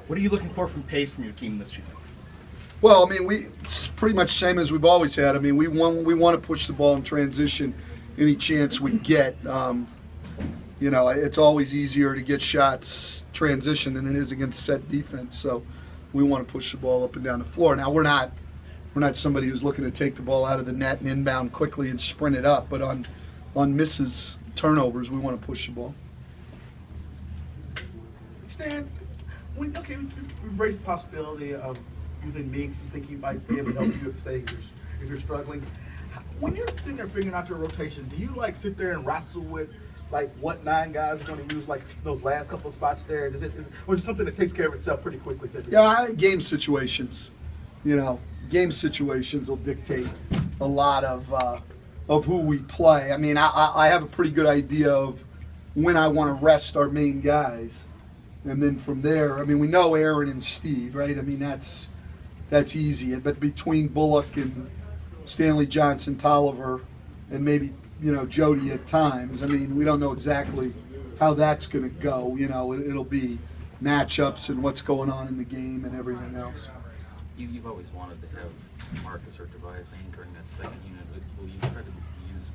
What are you looking for from pace from your team this year? Well, I mean, it's pretty much the same as we've always had. I mean, we want to push the ball in transition any chance we get. You know, it's always easier to get shots transition than it is against set defense. So we want to push the ball up and down the floor. Now, we're not somebody who's looking to take the ball out of the net and inbound quickly and sprint it up. But on misses, turnovers, we want to push the ball. Stan, we've raised the possibility of using Meeks. You think he might be able to help you if you're struggling. When you're sitting there figuring out your rotation, do you like sit there and wrestle with like what 9 guys are going to use like those last couple of spots there? Or is it something that takes care of itself pretty quickly? Yeah, game situations. You know, game situations will dictate a lot of who we play. I mean, I have a pretty good idea of when I want to rest our main guys. And then from there, I mean, we know Aaron and Steve, right? I mean, that's easy. But between Bullock and Stanley Johnson, Tolliver, and maybe, you know, Jody at times, I mean, we don't know exactly how that's going to go. You know, it'll be matchups and what's going on in the game and everything else. You've always wanted to have Marcus or Tobias anchoring that second unit. Will you try to use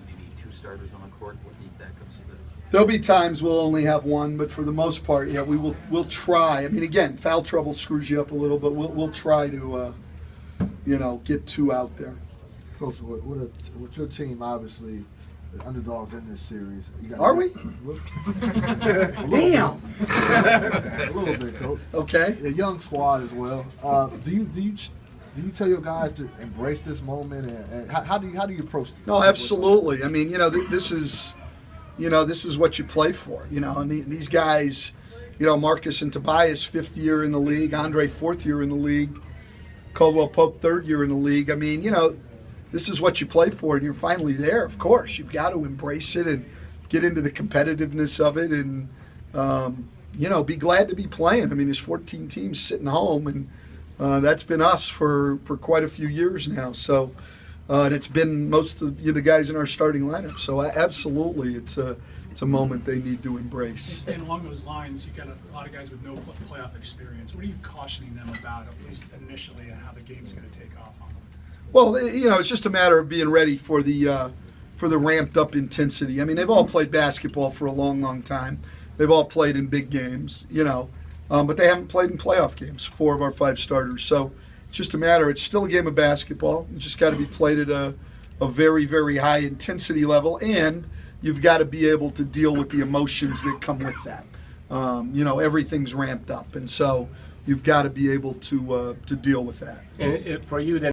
maybe 2 starters on the court when that comes to the... There'll be times we'll only have one, but for the most part, yeah, we'll try. I mean, again, foul trouble screws you up a little, but we'll try to, you know, get 2 out there. Coach, with your team, obviously, the underdogs in this series. Are we? Damn. A little bit, Coach. Okay. A young squad as well. Do you tell your guys to embrace this moment, and how do you approach it? No, absolutely. I mean, you know, this is what you play for. You know, and these guys, you know, Marcus and Tobias, 5th year in the league, Andre 4th year in the league, Caldwell Pope 3rd year in the league. I mean, you know, this is what you play for, and you're finally there. Of course, you've got to embrace it and get into the competitiveness of it, and you know, be glad to be playing. I mean, there's 14 teams sitting home, and that's been us for quite a few years now. So, and it's been most of the guys in our starting lineup. So, absolutely, it's a moment they need to embrace. Hey, Stan, along those lines, you've got a lot of guys with no playoff experience. What are you cautioning them about, at least initially, and how the game's going to take off on them? Well, you know, it's just a matter of being ready for the ramped up intensity. I mean, they've all played basketball for a long, long time. They've all played in big games, you know, but they haven't played in playoff games, 4 of our 5 starters. So it's just a matter. It's still a game of basketball. You just got to be played at a very, very high intensity level, and you've got to be able to deal with the emotions that come with that. You know, everything's ramped up, and so you've got to be able to deal with that. And for you, then.